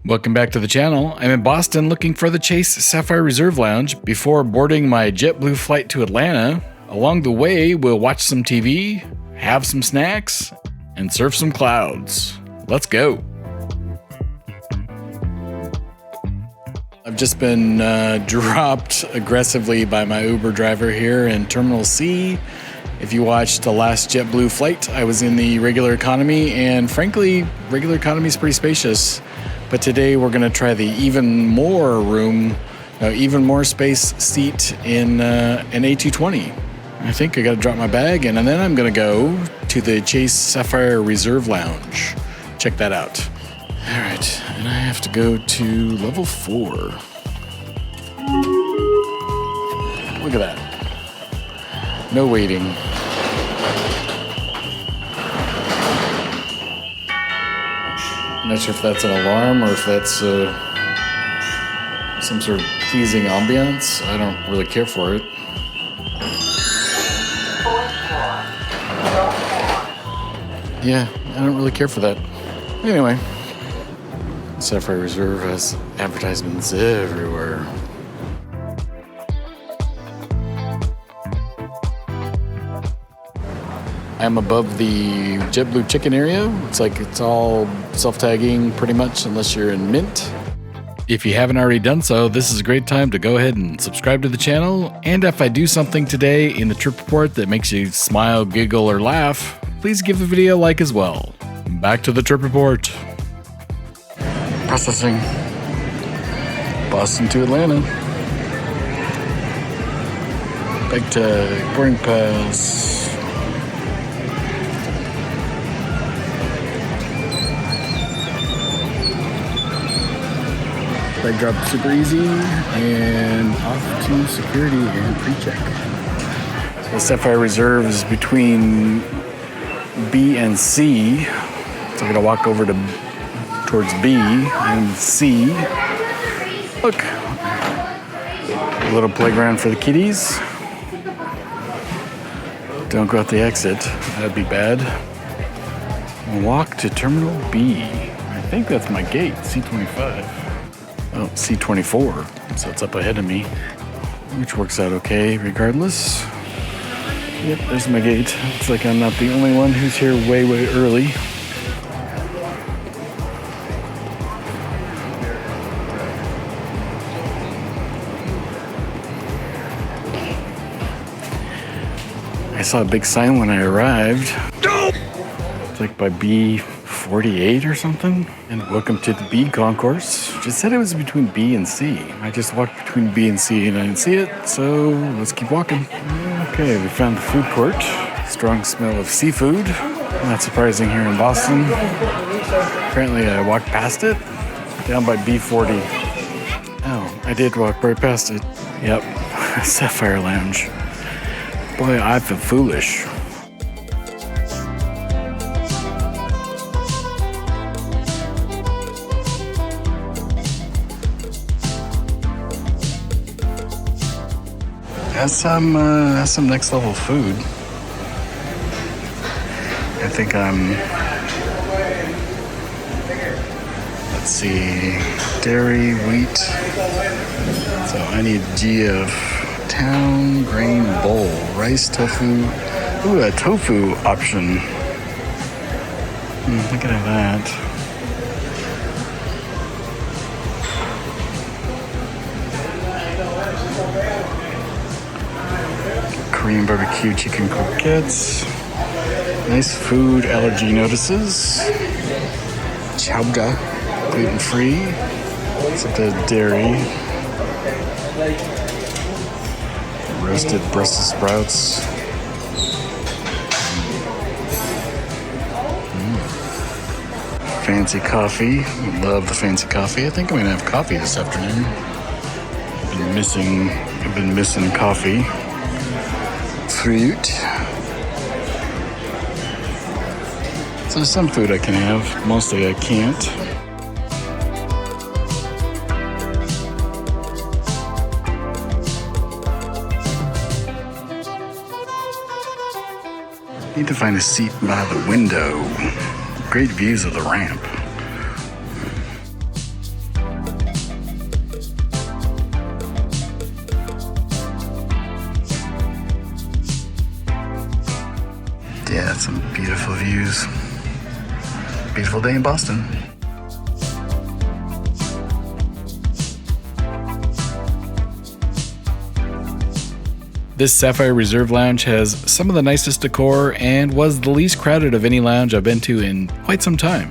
Welcome back to the channel. I'm in Boston looking for the Chase Sapphire Reserve Lounge before boarding my JetBlue flight to Atlanta. Along the way, we'll watch some TV, have some snacks, and surf some clouds. Let's go. I've just been dropped aggressively by my Uber driver here in Terminal C. If you watched the last JetBlue flight, I was in the regular economy, and frankly, regular economy is pretty spacious. But today we're going to try the even more space seat in an A220. I think I got to drop my bag, and then I'm going to go to the Chase Sapphire Reserve Lounge. Check that out. All right, and I have to go to level 4. Look at that. No waiting. I'm not sure if that's an alarm or if that's some sort of pleasing ambiance. I don't really care for it. Yeah, I don't really care for that. Anyway, Sapphire Reserve has advertisements everywhere. I'm above the JetBlue check-in area. It's all self-tagging pretty much unless you're in Mint. If you haven't already done so, this is a great time to go ahead and subscribe to the channel. And if I do something today in the trip report that makes you smile, giggle, or laugh, please give the video a like as well. Back to the trip report. Processing. Boston to Atlanta. Back to boarding pass. Bag drop super easy, and off to security and pre-check. The Sapphire Reserve is between B and C, so I'm gonna walk over towards B and C. Look, a little playground for the kiddies. Don't go out the exit, that'd be bad. Walk to Terminal B. I think that's my gate, C25. Oh, C24, so it's up ahead of me, which works out okay regardless. Yep, there's my gate. Looks like I'm not the only one who's here way early. I saw a big sign when I arrived. It's like by B48 or something. And welcome to the B concourse. Just said it was between B and C. I just walked between B and C and I didn't see it, so let's keep walking. Okay, we found the food court. Strong smell of seafood. Not surprising here in Boston. Apparently I walked past it, down by B40. Oh, I did walk right past it. Yep, Sapphire Lounge. Boy, I feel foolish. Has some next level food. I think let's see, dairy, wheat. So I need G of town grain bowl, rice, tofu. Ooh, a tofu option. I can have that. Korean barbecue chicken croquettes. Nice food allergy notices. Chowda, gluten-free. Except the dairy. Roasted Brussels sprouts. Fancy coffee. Love the fancy coffee. I think I'm gonna have coffee this afternoon. I've been missing coffee. Fruit. So some food I can have, mostly I can't. Need to find a seat by the window. Great views of the ramp. beautiful day in Boston. This Sapphire Reserve Lounge has some of the nicest decor and was the least crowded of any lounge I've been to in quite some time.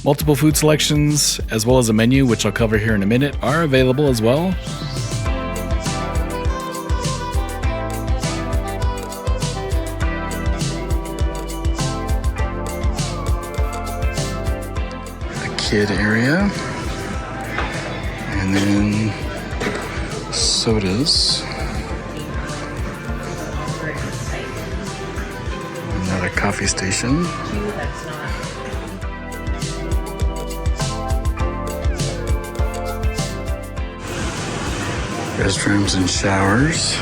Multiple food selections, as well as a menu, which I'll cover here in a minute, are available as well. A kid area, and then sodas. Another coffee station. Restrooms and showers.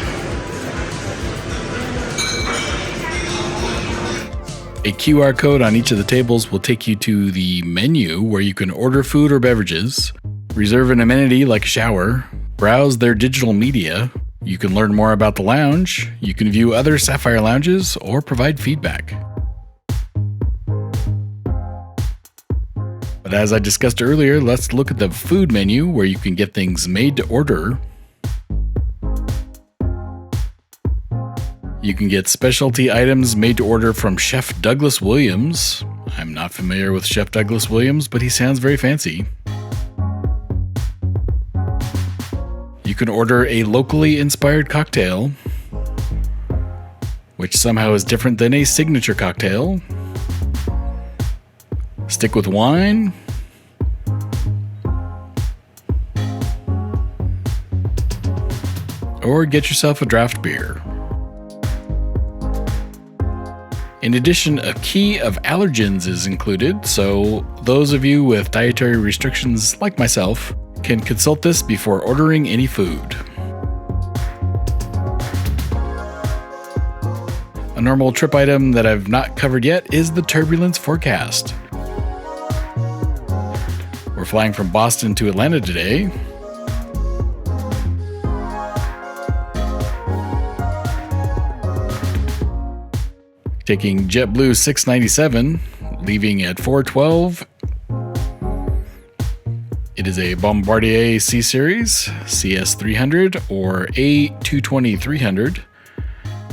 A QR code on each of the tables will take you to the menu where you can order food or beverages, reserve an amenity like a shower, browse their digital media. You can learn more about the lounge, you can view other Sapphire lounges, or provide feedback. But as I discussed earlier, let's look at the food menu where you can get things made to order. You can get specialty items made to order from Chef Douglas Williams. I'm not familiar with Chef Douglas Williams, but he sounds very fancy. You can order a locally inspired cocktail, which somehow is different than a signature cocktail. Stick with wine. Or get yourself a draft beer. In addition, a key of allergens is included, so those of you with dietary restrictions like myself can consult this before ordering any food. A normal trip item that I've not covered yet is the turbulence forecast. We're flying from Boston to Atlanta today. Taking JetBlue 697, leaving at 4:12. It is a Bombardier C Series, CS300 or A220-300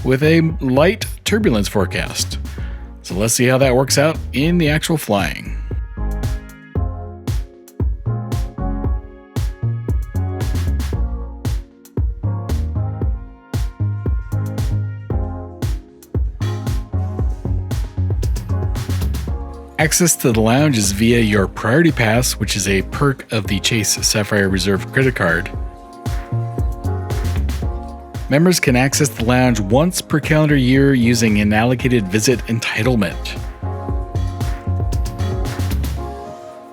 with a light turbulence forecast. So let's see how that works out in the actual flying. Access to the lounge is via your Priority Pass, which is a perk of the Chase Sapphire Reserve credit card. Members can access the lounge once per calendar year using an allocated visit entitlement.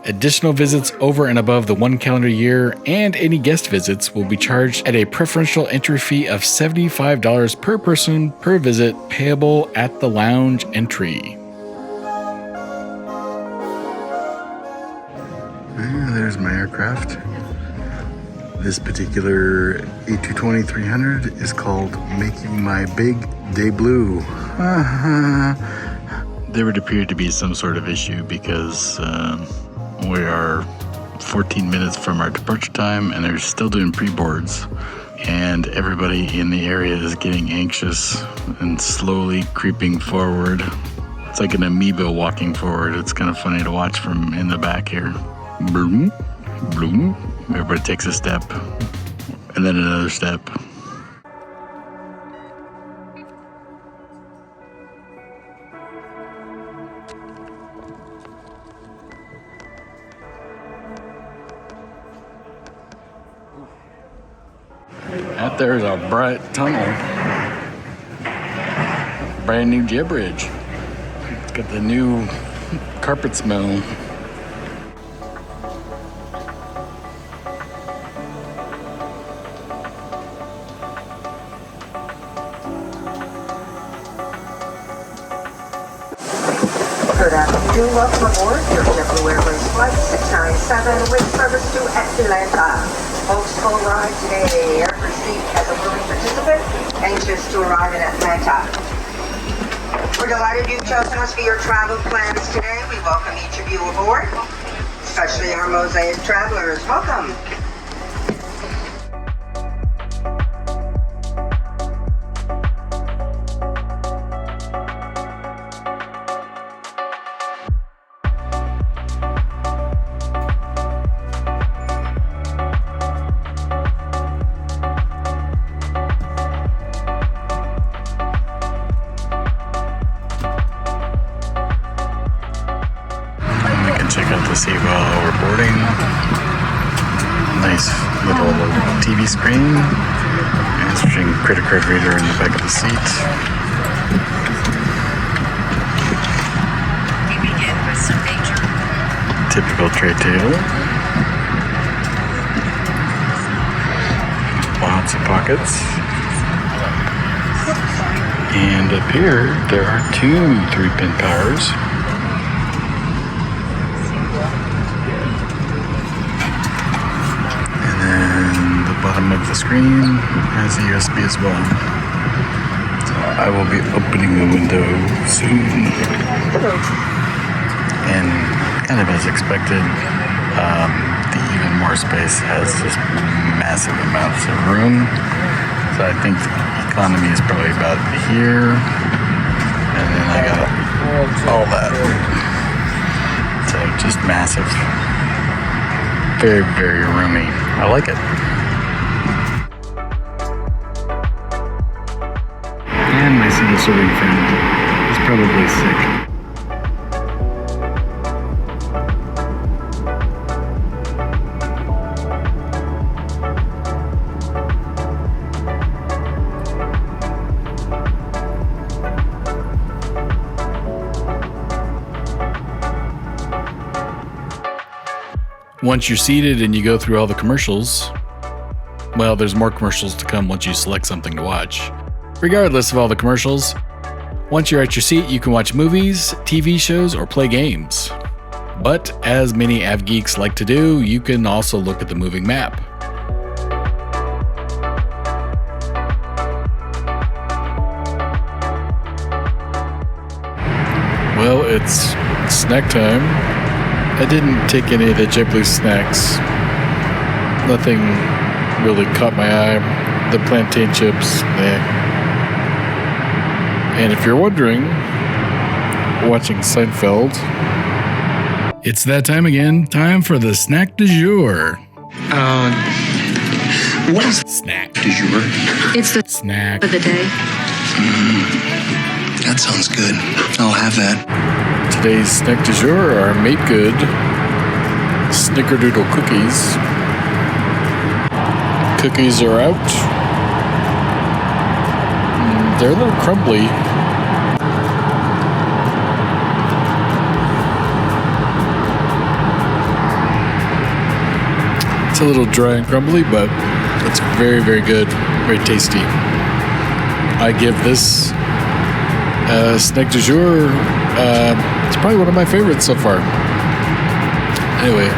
Additional visits over and above the 1 calendar year and any guest visits will be charged at a preferential entry fee of $75 per person per visit, payable at the lounge entry. There's my aircraft. This particular A220-300 is called Making My Big Debut. There would appear to be some sort of issue because we are 14 minutes from our departure time and they're still doing pre-boards. And everybody in the area is getting anxious and slowly creeping forward. It's like an amoeba walking forward. It's kind of funny to watch from in the back here. Boom, boom. Everybody takes a step, and then another step. Out there is a bright tunnel. Brand new jet bridge. It's got the new carpet smell. Good afternoon, welcome aboard your JetBlue Airways Flight 697 with service to Atlanta. Folks, full ride today. Every seat has a willing participant anxious to arrive in Atlanta. We're delighted you've chosen us for your travel plans today. We welcome each of you aboard, especially our Mosaic travelers. Welcome. Check out the seat while we're boarding. Nice little TV screen. Interesting credit card reader in the back of the seat. Typical tray table. Lots of pockets. And up here, there are two 3-pin powers. Bottom of the screen has a USB as well. So I will be opening the window soon. And kind of as expected, the even more space has just massive amounts of room. So I think the economy is probably about here. And then I got all that. So just massive. Very, very roomy. I like it. And my single serving friend is probably sick. Once you're seated and you go through all the commercials, well, there's more commercials to come once you select something to watch. Regardless of all the commercials, once you're at your seat, you can watch movies, TV shows, or play games. But as many Avgeeks like to do, you can also look at the moving map. Well, it's snack time. I didn't take any of the JetBlue snacks. Nothing really caught my eye. The plantain chips, And if you're wondering, watching Seinfeld, it's that time again. Time for the snack du jour. What is snack du jour? It's the snack of the day. That sounds good. I'll have that. Today's snack du jour are Made Good Snickerdoodle cookies. Cookies are out. They're a little crumbly. It's a little dry and crumbly, but it's very, very good. Very tasty. I give this snack du jour, it's probably one of my favorites so far. Anyway,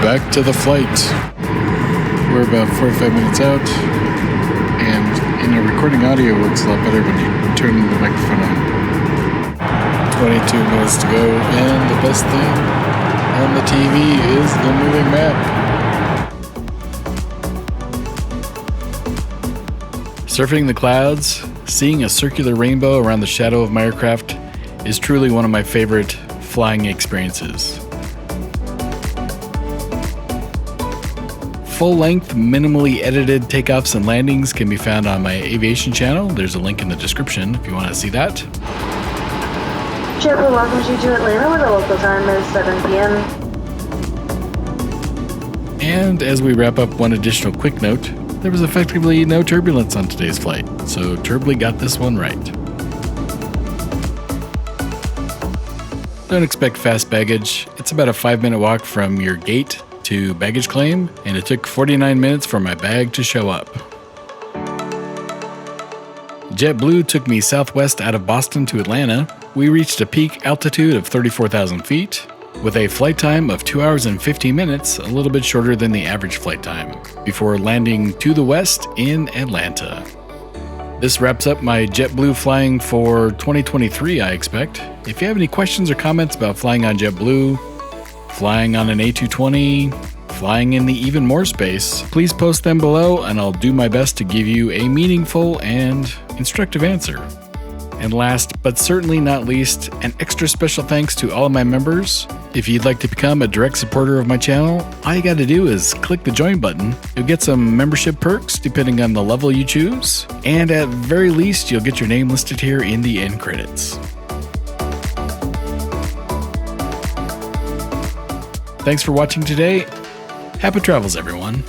back to the flight. We're about 45 minutes out, and recording audio works a lot better when you turn the microphone on. 22 minutes to go, and the best thing on the TV is the moving map. Surfing the clouds, seeing a circular rainbow around the shadow of my aircraft is truly one of my favorite flying experiences. Full-length, minimally edited takeoffs and landings can be found on my aviation channel. There's a link in the description if you want to see that. JetBlue welcomes you to Atlanta where the local time is 7 p.m. And as we wrap up, one additional quick note. There was effectively no turbulence on today's flight, so Turbly got this one right. Don't expect fast baggage. It's about a 5-minute walk from your gate to baggage claim, and it took 49 minutes for my bag to show up. JetBlue took me southwest out of Boston to Atlanta. We reached a peak altitude of 34,000 feet, with a flight time of 2 hours and 15 minutes, a little bit shorter than the average flight time, before landing to the west in Atlanta. This wraps up my JetBlue flying for 2023, I expect. If you have any questions or comments about flying on JetBlue, flying on an A220, flying in the even more space, please post them below and I'll do my best to give you a meaningful and instructive answer. And last, but certainly not least, an extra special thanks to all of my members. If you'd like to become a direct supporter of my channel, all you got to do is click the join button. You'll get some membership perks depending on the level you choose, and at very least, you'll get your name listed here in the end credits. Thanks for watching today. Happy travels, everyone.